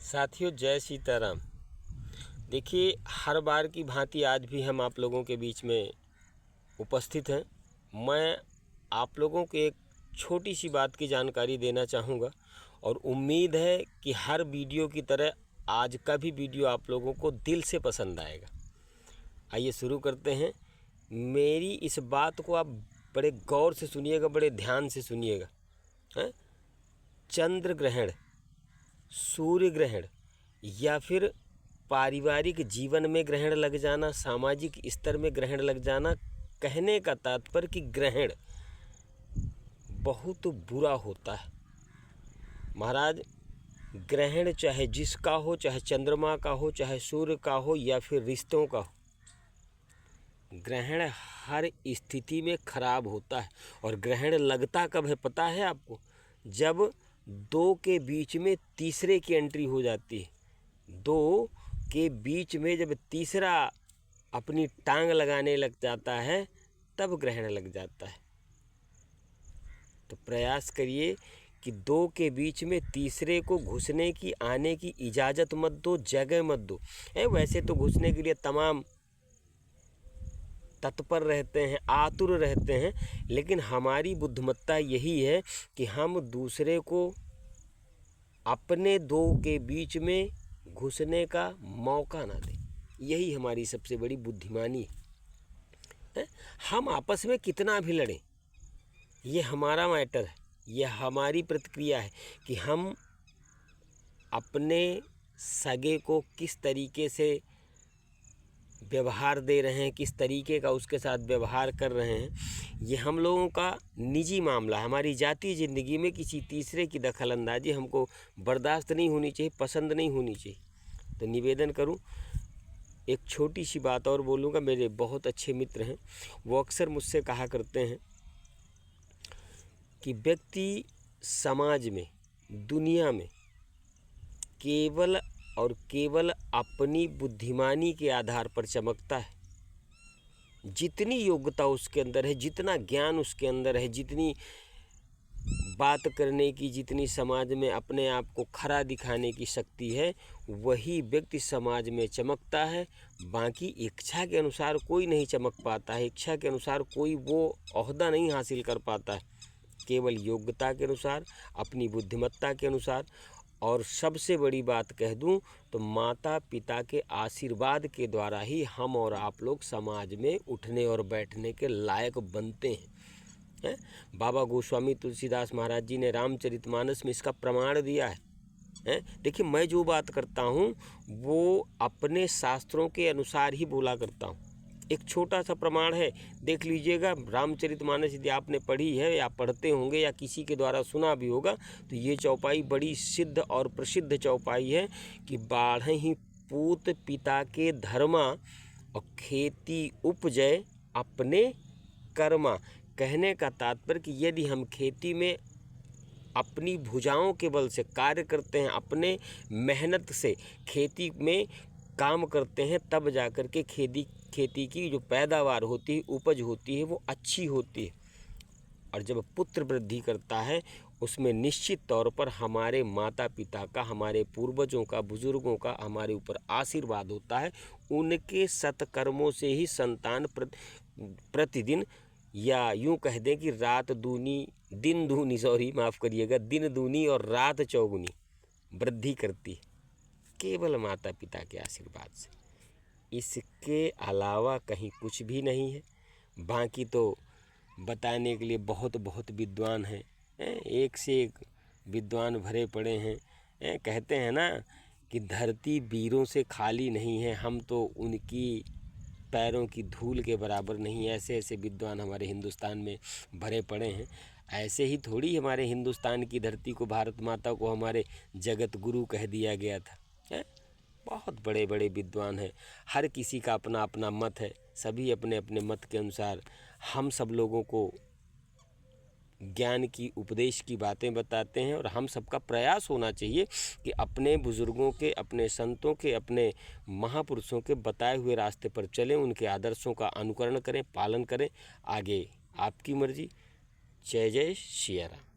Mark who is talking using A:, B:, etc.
A: साथियों जय सीताराम। देखिए, हर बार की भांति आज भी हम आप लोगों के बीच में उपस्थित हैं। मैं आप लोगों को एक छोटी सी बात की जानकारी देना चाहूँगा और उम्मीद है कि हर वीडियो की तरह आज का भी वीडियो आप लोगों को दिल से पसंद आएगा। आइए शुरू करते हैं। मेरी इस बात को आप बड़े गौर से सुनिएगा, बड़े ध्यान से सुनिएगा। चंद्र ग्रहण, सूर्य ग्रहण या फिर पारिवारिक जीवन में ग्रहण लग जाना, सामाजिक स्तर में ग्रहण लग जाना, कहने का तात्पर्य कि ग्रहण बहुत बुरा होता है। महाराज, ग्रहण चाहे जिसका हो, चाहे चंद्रमा का हो, चाहे सूर्य का हो या फिर रिश्तों का हो, ग्रहण हर स्थिति में खराब होता है। और ग्रहण लगता कब है पता है आपको? जब दो के बीच में तीसरे की एंट्री हो जाती है। दो के बीच में जब तीसरा अपनी टांग लगाने लग जाता है तब ग्रहण लग जाता है। तो प्रयास करिए कि दो के बीच में तीसरे को घुसने की, आने की इजाज़त मत दो, जगह मत दो। वैसे तो घुसने के लिए तमाम तत्पर रहते हैं, आतुर रहते हैं, लेकिन हमारी बुद्धिमत्ता यही है कि हम दूसरे को अपने दो के बीच में घुसने का मौका ना दें। यही हमारी सबसे बड़ी बुद्धिमानी है। हम आपस में कितना भी लड़ें, ये हमारा मैटर है, ये हमारी प्रतिक्रिया है कि हम अपने सगे को किस तरीके से व्यवहार दे रहे हैं, किस तरीके का उसके साथ व्यवहार कर रहे हैं। ये हम लोगों का निजी मामला है। हमारी जातीय ज़िंदगी में किसी तीसरे की दखलंदाजी हमको बर्दाश्त नहीं होनी चाहिए, पसंद नहीं होनी चाहिए। तो निवेदन करूं, एक छोटी सी बात और बोलूँगा। मेरे बहुत अच्छे मित्र हैं, वो अक्सर मुझसे कहा करते हैं कि व्यक्ति समाज में, दुनिया में केवल और केवल अपनी बुद्धिमानी के आधार पर चमकता है। जितनी योग्यता उसके अंदर है, जितना ज्ञान उसके अंदर है, जितनी बात करने की, जितनी समाज में अपने आप को खरा दिखाने की शक्ति है, वही व्यक्ति समाज में चमकता है। बाकी इच्छा के अनुसार कोई नहीं चमक पाता है, इच्छा के अनुसार कोई वो ओहदा नहीं हासिल कर पाता है। केवल योग्यता के अनुसार, अपनी बुद्धिमत्ता के अनुसार। और सबसे बड़ी बात कह दूं तो माता पिता के आशीर्वाद के द्वारा ही हम और आप लोग समाज में उठने और बैठने के लायक बनते हैं। बाबा गोस्वामी तुलसीदास महाराज जी ने रामचरितमानस में इसका प्रमाण दिया है। देखिए, मैं जो बात करता हूँ वो अपने शास्त्रों के अनुसार ही बोला करता हूँ। एक छोटा सा प्रमाण है, देख लीजिएगा। रामचरितमानस यदि आपने पढ़ी है या पढ़ते होंगे या किसी के द्वारा सुना भी होगा, तो ये चौपाई बड़ी सिद्ध और प्रसिद्ध चौपाई है कि बाढ़हि पूत पिता के धर्मा और खेती उपजय अपने कर्मा। कहने का तात्पर्य कि यदि हम खेती में अपनी भुजाओं के बल से कार्य करते हैं, अपने मेहनत से खेती में काम करते हैं, तब जाकर के खेती की जो पैदावार होती है, उपज होती है, वो अच्छी होती है। और जब पुत्र वृद्धि करता है, उसमें निश्चित तौर पर हमारे माता पिता का, हमारे पूर्वजों का, बुजुर्गों का हमारे ऊपर आशीर्वाद होता है। उनके सत्कर्मों से ही संतान प्रतिदिन, या यूँ कह दें कि रात दूनी, दिन दूनी, सॉरी माफ़ करिएगा, दिन दूनी और रात चौगुनी वृद्धि करती है, केवल माता पिता के आशीर्वाद से। इसके अलावा कहीं कुछ भी नहीं है। बाकी तो बताने के लिए बहुत बहुत विद्वान हैं, एक से एक विद्वान भरे पड़े हैं। कहते हैं ना कि धरती वीरों से खाली नहीं है, हम तो उनकी पैरों की धूल के बराबर नहीं। ऐसे ऐसे विद्वान हमारे हिंदुस्तान में भरे पड़े हैं। ऐसे ही थोड़ी हमारे हिंदुस्तान की धरती को, भारत माता को हमारे जगत गुरु कह दिया गया था। बहुत बड़े बड़े विद्वान हैं, हर किसी का अपना अपना मत है, सभी अपने अपने मत के अनुसार हम सब लोगों को ज्ञान की, उपदेश की बातें बताते हैं। और हम सबका प्रयास होना चाहिए कि अपने बुजुर्गों के, अपने संतों के, अपने महापुरुषों के बताए हुए रास्ते पर चलें, उनके आदर्शों का अनुकरण करें, पालन करें। आगे आपकी मर्जी। जय जय सिया राम।